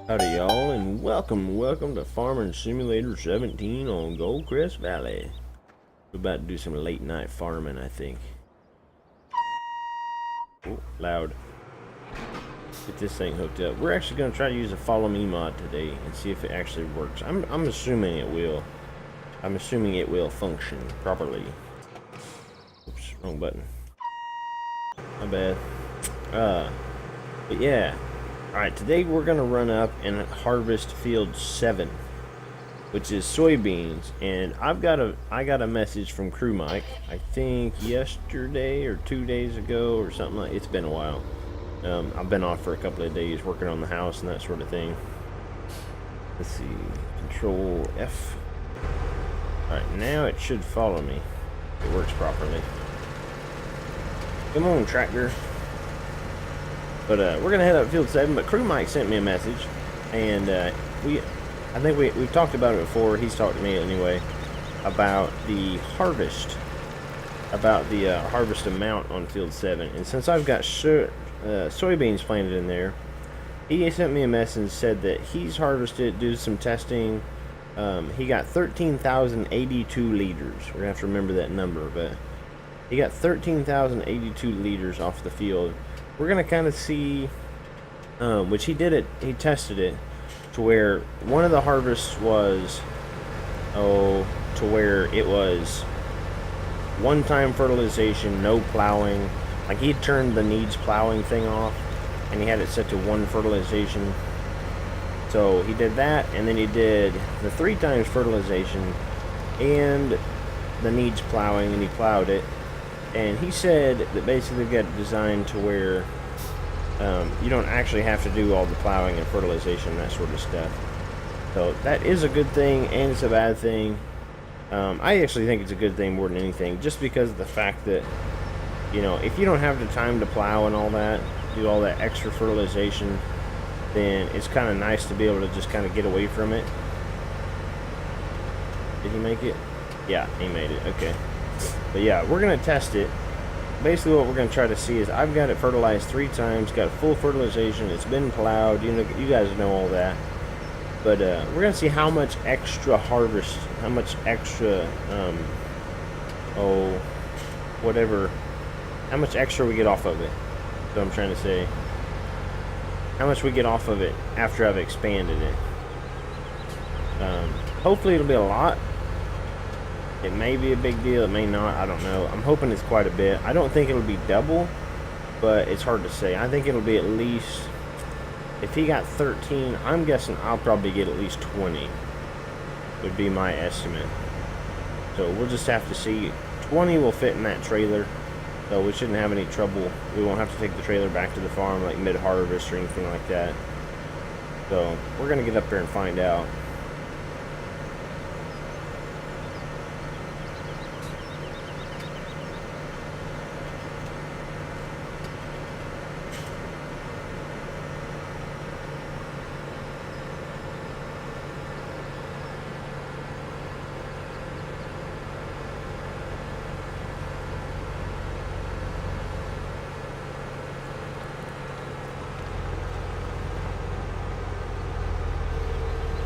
Howdy y'all, and welcome to Farming Simulator 17 on GoldCrest Valley. We're about to do some late night farming, I think. Oh, loud. Get this thing hooked up. We're actually going to try to use a follow me mod today and see if it actually works. I'm assuming it will. I'm assuming it will function properly. Oops, wrong button. My bad. But yeah. Alright, today we're going to run up and harvest field 7, which is soybeans, and I got a message from Crew Mike, I think yesterday or 2 days ago or something like. It's been a while. I've been off for a couple of days working on the house and that sort of thing. Let's see, Control F. Alright, now it should follow me. It works properly. Come on, tractor. But we're gonna head up field 7. But Crew Mike sent me a message, and I think we've talked about it before. He's talked to me anyway about the harvest, harvest amount on field 7. And since I've got soybeans planted in there, he sent me a message and said that he's harvested, did some testing. He got 13,082 liters. We're gonna have to remember that number, but he got 13,082 liters off the field. We're gonna kind of see, which he tested it to where one of the harvests was, to where it was one-time fertilization, no plowing. Like, he turned the needs plowing thing off, and he had it set to 1 fertilization. So he did that, and then he did the 3 times fertilization and the needs plowing, and he plowed it. And he said that basically got it designed to where you don't actually have to do all the plowing and fertilization, that sort of stuff. So that is a good thing, and it's a bad thing. I actually think it's a good thing more than anything, just because of the fact that, you know, if you don't have the time to plow and all that, do all that extra fertilization, then it's kind of nice to be able to just kind of get away from it. Did he make it? Yeah, he made it. Okay. But yeah, we're going to test it. Basically what we're going to try to see is I've got it fertilized 3 times, got full fertilization, it's been plowed, you know, you guys know all that. But we're going to see how much extra harvest, how much extra, how much extra we get off of it. That's what I'm trying to say. How much we get off of it after I've expanded it. Hopefully it'll be a lot. It may be a big deal, it may not, I don't know. I'm hoping it's quite a bit. I don't think it'll be double, but it's hard to say. I think it'll be at least, if he got 13, I'm guessing I'll probably get at least 20, would be my estimate. So we'll just have to see. 20 will fit in that trailer, so we shouldn't have any trouble. We won't have to take the trailer back to the farm like mid-harvest or anything like that. So we're going to get up there and find out.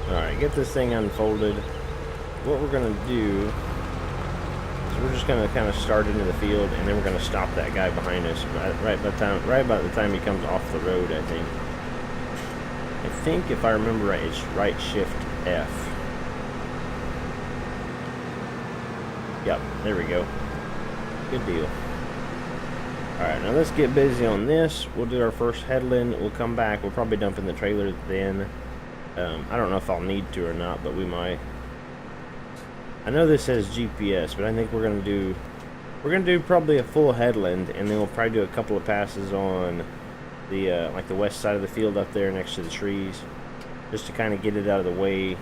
Alright, get this thing unfolded. What we're going to do is we're just going to kind of start into the field, and then we're going to stop that guy behind us right about the time he comes off the road, I think. I think, if I remember right, it's right shift F. Yep, there we go. Good deal. Alright, now let's get busy on this. We'll do our first headland. We'll come back. We'll probably dump in the trailer then. I don't know if I'll need to or not, but we might. I know this says GPS, but I think we're gonna do probably a full headland, and then we'll probably do a couple of passes on the like the west side of the field up there next to the trees, just to kind of get it out of the way.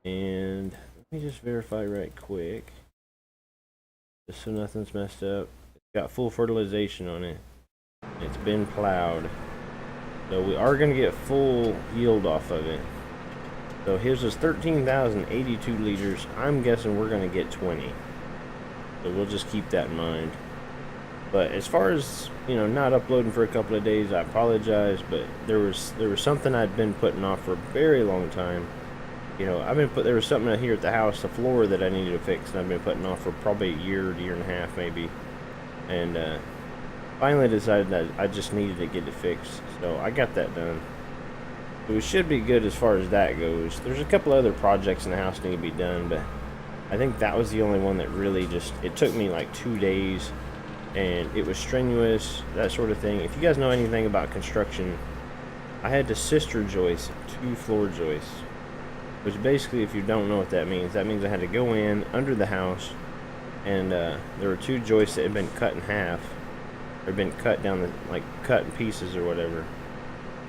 And let me just verify right quick, just so nothing's messed up. It's got full fertilization on it. It's been plowed. So we are going to get full yield off of it. So here's this 13,082 liters. I'm guessing we're going to get 20. So we'll just keep that in mind. But as far as, you know, not uploading for a couple of days, I apologize, but there was something I'd been putting off for a very long time. You know, there was something out here at the house, the floor, that I needed to fix, and I've been putting off for probably a year and a half maybe. And finally decided that I just needed to get it fixed. So I got that done. So we should be good as far as that goes. There's a couple other projects in the house that need to be done, but I think that was the only one that really just, it took me like 2 days, and it was strenuous, that sort of thing. If you guys know anything about construction, I had to sister joist 2 floor joists, which basically, if you don't know what that means I had to go in under the house, and there were 2 joists that had been cut in half, or been cut down the, like cut in pieces or whatever,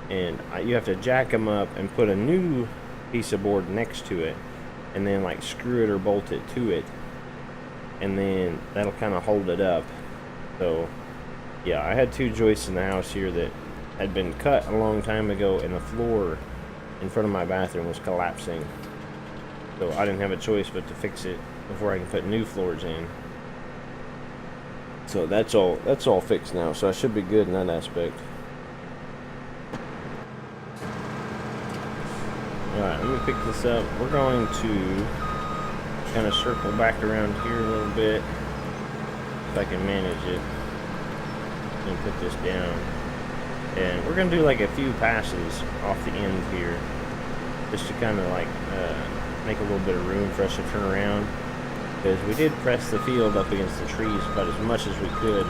and you have to jack them up and put a new piece of board next to it, and then like screw it or bolt it to it, and then that'll kind of hold it up. So yeah, I had 2 joists in the house here that had been cut a long time ago, and the floor in front of my bathroom was collapsing, so I didn't have a choice but to fix it before I can put new floors in. So that's all fixed now, so I should be good in that aspect. Alright, let me pick this up. We're going to kind of circle back around here a little bit, if I can manage it, and put this down. And we're going to do like a few passes off the end here, just to kind of like make a little bit of room for us to turn around, because we did press the field up against the trees about as much as we could,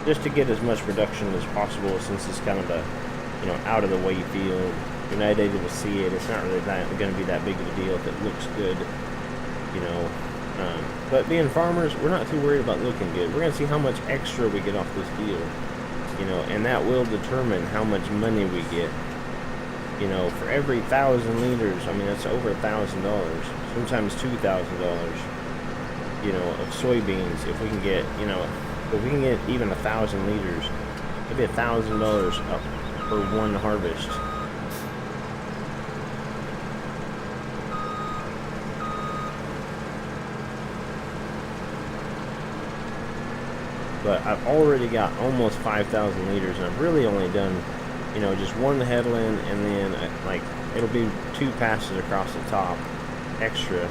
just to get as much production as possible, since it's kind of a, you know, out of the way field. You're not able to see it. It's not really going to be that big of a deal if it looks good, you know. But being farmers, we're not too worried about looking good. We're going to see how much extra we get off this field, you know, and that will determine how much money we get. You know, for every 1,000 liters, I mean, that's over $1,000, sometimes $2,000, you know, of soybeans. If we can get, you know, if we can get even 1,000 liters, it'd be $1,000 up for one harvest. But I've already got almost 5,000 liters, and I've really only done, you know, just one headland, and then like it'll be 2 passes across the top extra.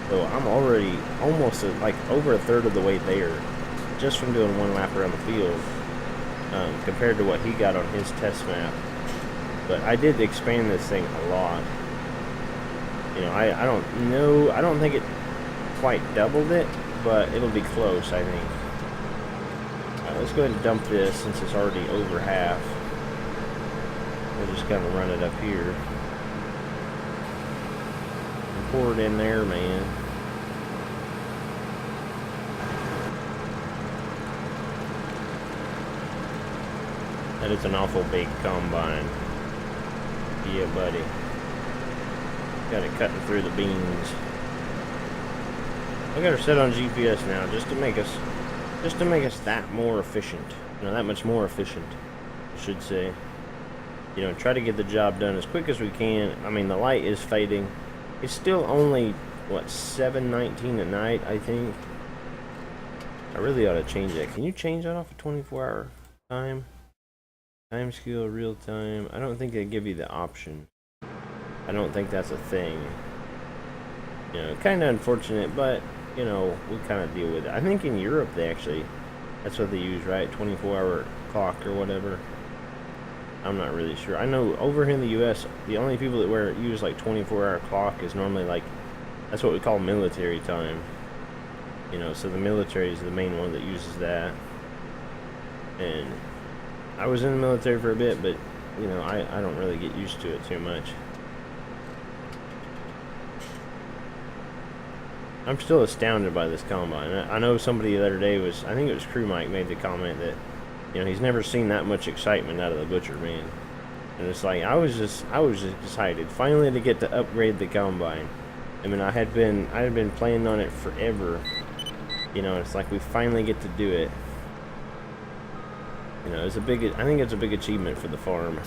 So I'm already almost like over a third of the way there, just from doing 1 lap around the field, compared to what he got on his test map. But I did expand this thing a lot. You know, I don't know, I don't think it quite doubled it, but it'll be close, I think. Let's go ahead and dump this since it's already over half. We'll just kind of run it up here and pour it in there, man. That is an awful big combine. Yeah, buddy. Got it cutting through the beans. I got her set on GPS now just to make us that more efficient. You know, that much more efficient, I should say. You know, try to get the job done as quick as we can. I mean, the light is fading. It's still only, what, 7:19 at night, I think. I really ought to change that. Can you change that off a 24-hour time? Time scale, real time. I don't think they give you the option. I don't think that's a thing. You know, kind of unfortunate, but you know, we kind of deal with it. I think in Europe they actually, that's what they use, right? 24-hour clock or whatever. I'm not really sure. I know over here in the U.S., the only people that use like 24-hour clock is normally like, that's what we call military time. You know, so the military is the main one that uses that. And I was in the military for a bit, but you know, I don't really get used to it too much. I'm still astounded by this combine. I know somebody the other day was, I think it was Crew Mike, made the comment that, you know, he's never seen that much excitement out of the butcher, man. And it's like, I was just excited finally to get to upgrade the combine. I mean, I had been planning on it forever. You know, it's like we finally get to do it. You know, I think it's a big achievement for the farm.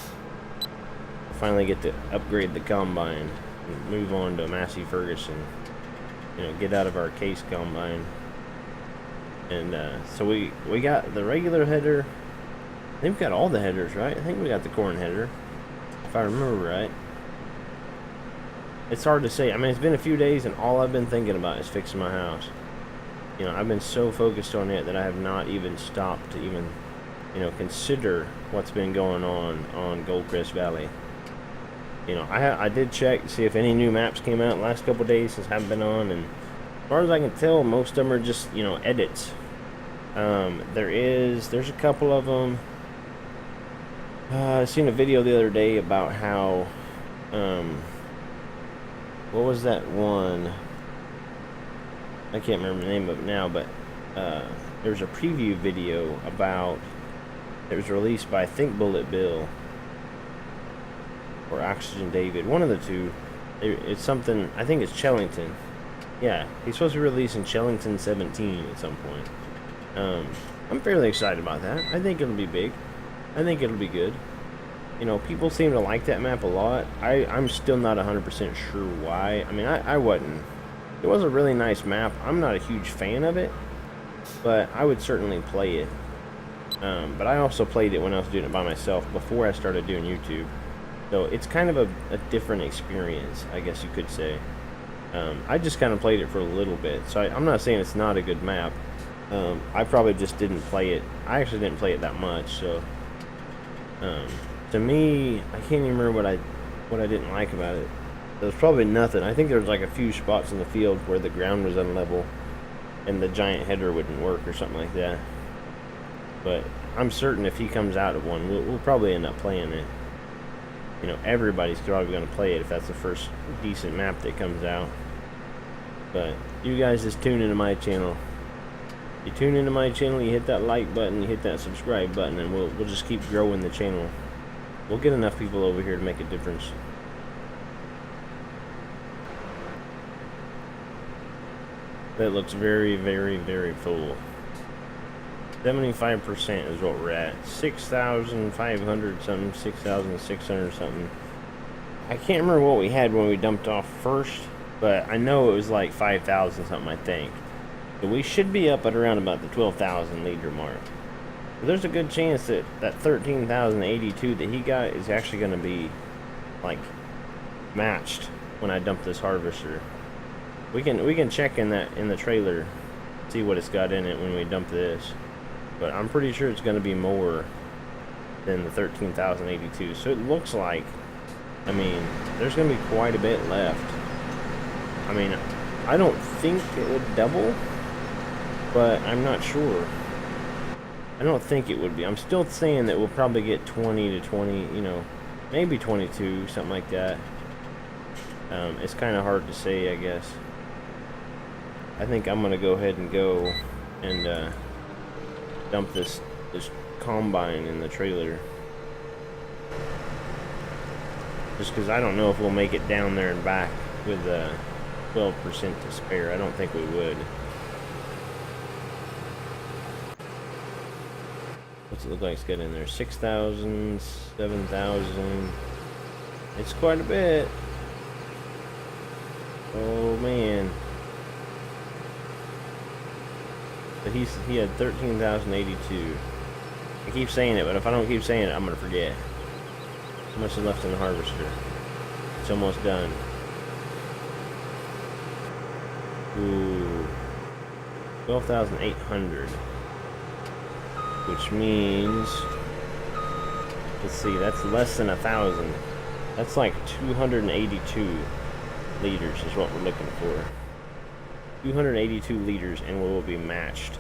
Finally get to upgrade the combine and move on to a Massey Ferguson. You know, get out of our case combine. And so we got the regular header. I think we got all the headers, right? I think we got the corn header, if I remember right. It's hard to say. I mean, it's been a few days, and all I've been thinking about is fixing my house. You know, I've been so focused on it that I have not even stopped to even, you know, consider what's been going on GoldCrest Valley. You know, I did check to see if any new maps came out the last couple days since I've been on, and as far as I can tell, most of them are just, you know, edits. There's a couple of them. I seen a video the other day about how, what was that one? I can't remember the name of it now, but there's a preview video about, it was released by, I think, Bullet Bill or Oxygen David, one of the two. It's something, I think it's Chellington. Yeah, he's supposed to be releasing Chellington 17 at some point. I'm fairly excited about that. I think it'll be big. I think it'll be good. You know, people seem to like that map a lot. I'm still not 100% sure why. I mean, I wasn't. It was a really nice map. I'm not a huge fan of it, but I would certainly play it. But I also played it when I was doing it by myself before I started doing YouTube. So it's kind of a different experience, I guess you could say. I just kind of played it for a little bit, so I'm not saying it's not a good map. I probably just didn't play it. I actually didn't play it that much, so to me, I can't even remember what I didn't like about it. There was probably nothing. I think there was like a few spots in the field where the ground was unlevel and the giant header wouldn't work or something like that. But I'm certain if he comes out of one, we'll probably end up playing it. You know, everybody's probably going to play it if that's the first decent map that comes out. But you guys just tune into my channel. You tune into my channel, you hit that like button, you hit that subscribe button, and we'll just keep growing the channel. We'll get enough people over here to make a difference. That looks very, very, very full. 75% is what we're at. 6,500 something, 6,600 something. I can't remember what we had when we dumped off first, but I know it was like 5,000 something, I think. So we should be up at around about the 12,000 liter mark. But there's a good chance that that 13,082 that he got is actually going to be like matched when I dump this harvester. We can check in the trailer, see what it's got in it when we dump this. But I'm pretty sure it's going to be more than the 13,082. So it looks like, I mean, there's going to be quite a bit left. I mean, I don't think it would double, but I'm not sure. I don't think it would be. I'm still saying that we'll probably get 20 to 20, you know, maybe 22, something like that. It's kind of hard to say, I guess. I think I'm going to go ahead and go and dump this combine in the trailer. Just because I don't know if we'll make it down there and back with 12% to spare. I don't think we would. What's it look like it's got in there? 6,000, 7,000. It's quite a bit. Oh man. But he had 13,082. I keep saying it, but if I don't keep saying it, I'm gonna forget. How much is left in the harvester? It's almost done. Ooh, 12,800. Which means, let's see, that's less than 1,000. That's like 282 liters is what we're looking for. 282 liters, and we will be matched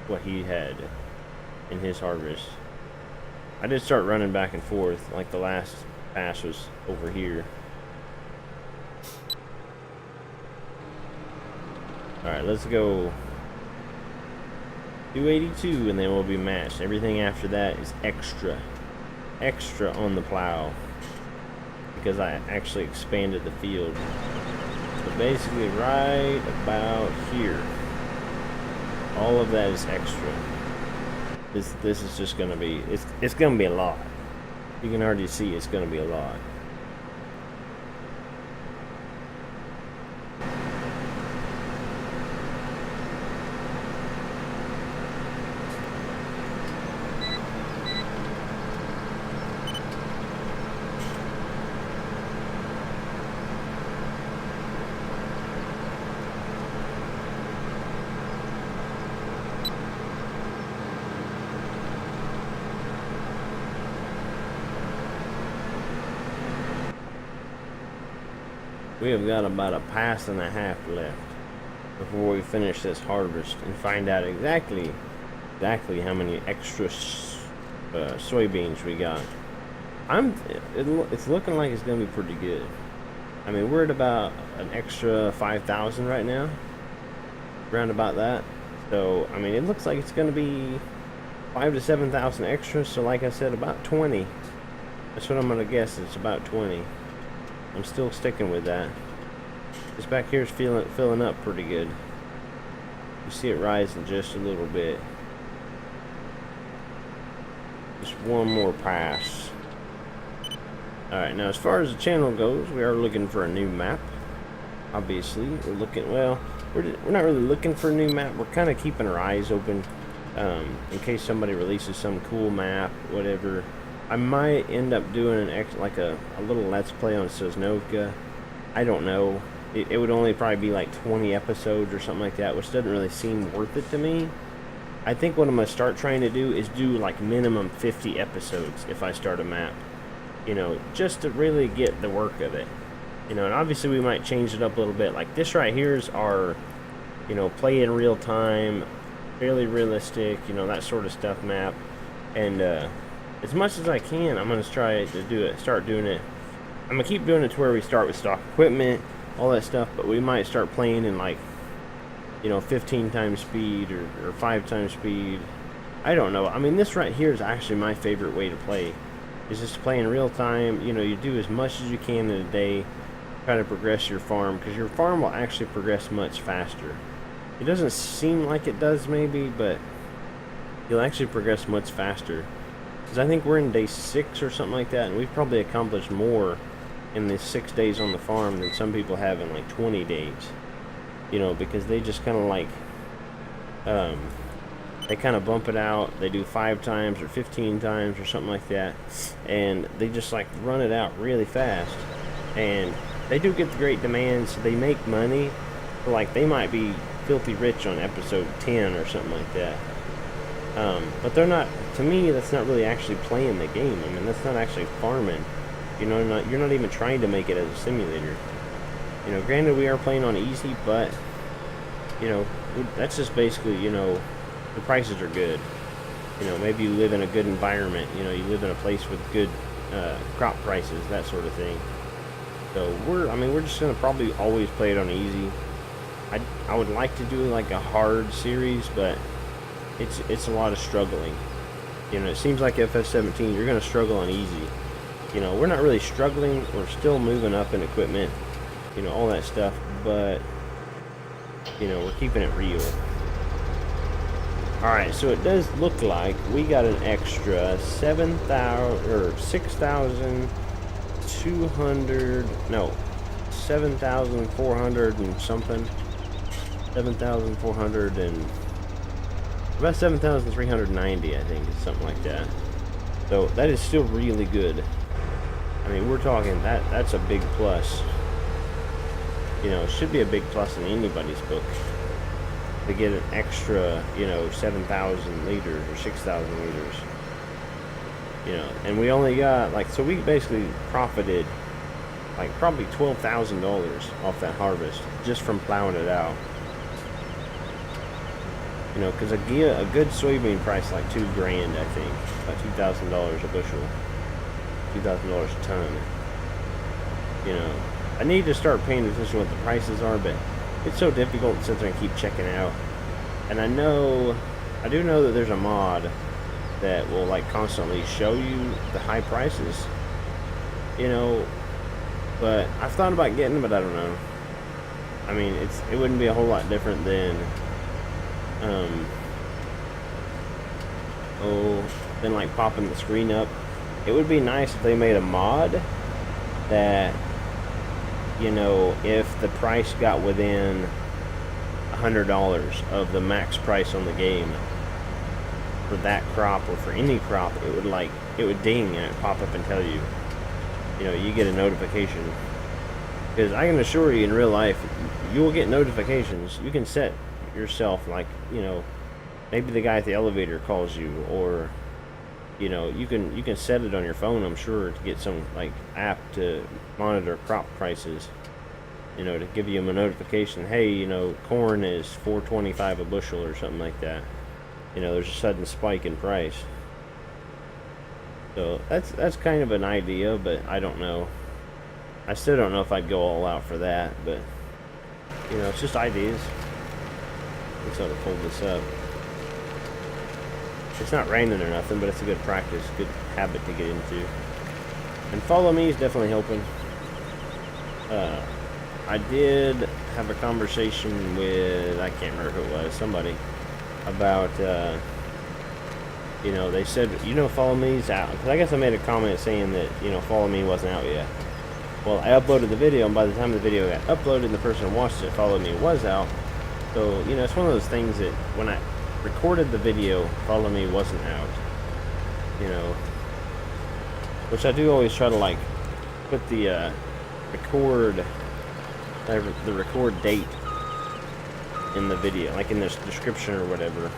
what he had in his harvest. I did start running back and forth, like the last pass was over here. Alright, let's go 282, and then we'll be matched. Everything after that is extra on the plow, because I actually expanded the field. So basically right about here, all of that is extra. This is just gonna be, it's gonna be a lot. You can already see it's gonna be a lot. We have got about a pass and a half left before we finish this harvest and find out exactly how many extra soybeans we got. It's looking like it's gonna be pretty good. I mean, we're at about an extra 5,000 right now, around about that. So I mean, it looks like it's gonna be 5 to 7,000 extra. So like I said, about 20. That's what I'm gonna guess. It's about 20. I'm still sticking with that. This back here is filling up pretty good. You see it rising just a little bit. Just one more pass. Alright, now as far as the channel goes, we are looking for a new map. Obviously, we're looking, well, we're not really looking for a new map. We're kind of keeping our eyes open in case somebody releases some cool map, whatever. I might end up doing like a little let's play on Sosnovka. I don't know. It would only probably be like 20 episodes or something like that, which doesn't really seem worth it to me. I think what I'm going to start trying to do is do like minimum 50 episodes if I start a map. You know, just to really get the work of it. You know, and obviously we might change it up a little bit. Like this right here is our, you know, play in real time, fairly realistic, you know, that sort of stuff map. And as much as I can, I'm going to try to do it, start doing it. I'm going to keep doing it to where we start with stock equipment, all that stuff, but we might start playing in like, you know, 15 times speed or 5 times speed. I don't know. I mean, this right here is actually my favorite way to play. Is just to play in real time. You know, you do as much as you can in a day. Try to progress your farm, because your farm will actually progress much faster. It doesn't seem like it does maybe, but you'll actually progress much faster. Because I think we're in day 6 or something like that, and we've probably accomplished more in the 6 days on the farm than some people have in like 20 days. You know, because they just kind of like, they kind of bump it out. They do 5 times or 15 times or something like that, and they just like run it out really fast. And they do get the great demands. So they make money. But like they might be filthy rich on episode 10 or something like that. But they're not. To me, that's not really actually playing the game. I mean, that's not actually farming. You know, you're not even trying to make it as a simulator. You know, granted we are playing on easy, but you know, that's just basically, you know, the prices are good. You know, maybe you live in a good environment. You know, you live in a place with good crop prices, that sort of thing. So we're just gonna probably always play it on easy. I would like to do like a hard series, but it's a lot of struggling. You know, it seems like FS17 you're gonna struggle on easy. You know, we're not really struggling. We're still moving up in equipment. You know, all that stuff, but you know, we're keeping it real. Alright, so it does look like we got an extra 7,000 or 6,200, no, 7,400 and something. 7,400 and about 7,390, I think, is something like that. So that is still really good. I mean, we're talking that's a big plus. You know, it should be a big plus in anybody's book to get an extra, you know, 7,000 liters or 6,000 liters. You know, and we only got like, so we basically profited like probably $12,000 off that harvest just from plowing it out. You know, because a good soybean price like $2 grand, I think, about $2,000 a bushel, $2,000 a ton. You know, I need to start paying attention to what the prices are, but it's so difficult to sit there and keep checking out. And I do know that there's a mod that will like constantly show you the high prices. You know, but I've thought about getting them, but I don't know. I mean, it wouldn't be a whole lot different than than like popping the screen up. It would be nice if they made a mod that, you know, if the price got within $100 of the max price on the game for that crop or for any crop, it would ding and it pop up and tell you, you know, you get a notification. Because I can assure you, in real life, you will get notifications. You can set yourself, like, you know, maybe the guy at the elevator calls you, or you know, you can set it on your phone, I'm sure, to get some like app to monitor crop prices. you know, to give you a notification, hey, you know, corn is $4.25 a bushel or something like that. You know, there's a sudden spike in price. So that's kind of an idea, but I don't know. I still don't know if I'd go all out for that, but you know, it's just ideas. Let's sort of pull this up. It's not raining or nothing, but it's a good practice, good habit to get into. And follow me is definitely helping. I did have a conversation with, I can't remember who it was, somebody, about, you know, they said, you know, follow me's out. Because I guess I made a comment saying that, you know, follow me wasn't out yet. Well, I uploaded the video, and by the time the video got uploaded and the person who watched it, follow me, was out. So, you know, it's one of those things that when I recorded the video, follow me wasn't out. You know, which I do always try to, like, put the record date in the video, like in the description or whatever.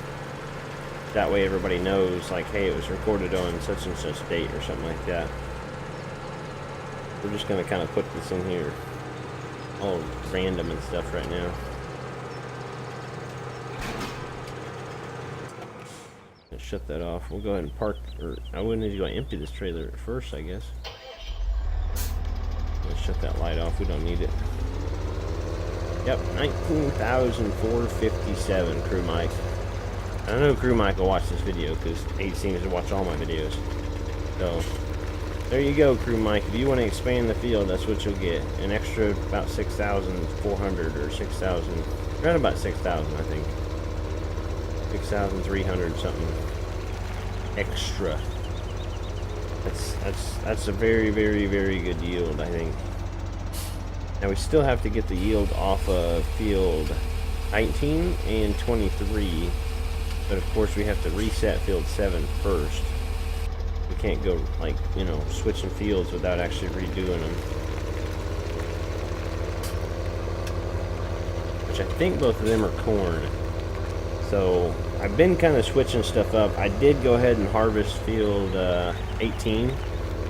That way everybody knows, like, hey, it was recorded on such and such date or something like that. We're just gonna kind of put this in here, all random and stuff right now. Let's shut that off. We'll go ahead and park, or I wouldn't need to go empty this trailer at first, I guess. Let's shut that light off. We don't need it. Yep, 19,457 Crew Mike. I know Crew Mike will watch this video because he seems to watch all my videos. So there you go, Crew Mike. If you want to expand the field, that's what you'll get. An extra about 6,400 or 6,000, around about 6,000, I think. 6,300 something extra. That's a very, very, very good yield, I think. Now we still have to get the yield off of field 19 and 23, but of course we have to reset field 7 first. We can't go, like, you know, switching fields without actually redoing them. Which I think both of them are corn. So I've been kind of switching stuff up. I did go ahead and harvest field 18,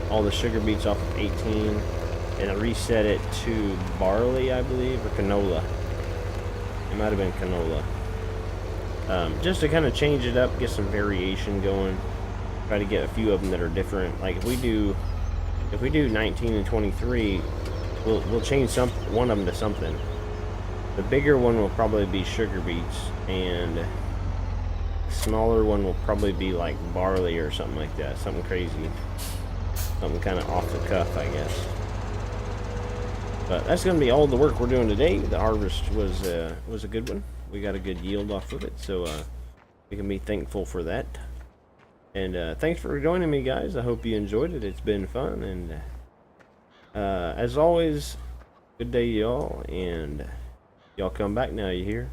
all the sugar beets off of 18, and I reset it to barley, I believe, or canola. It might have been canola. Just to kind of change it up, get some variation going. Try to get a few of them that are different. Like if we do 19 and 23, we'll change one of them to something. The bigger one will probably be sugar beets, and the smaller one will probably be like barley or something like that. Something crazy. Something kind of off the cuff, I guess. But that's going to be all the work we're doing today. The harvest was a good one. We got a good yield off of it, so we can be thankful for that. And thanks for joining me, guys. I hope you enjoyed it. It's been fun, and as always, good day, y'all. And y'all come back now, you hear?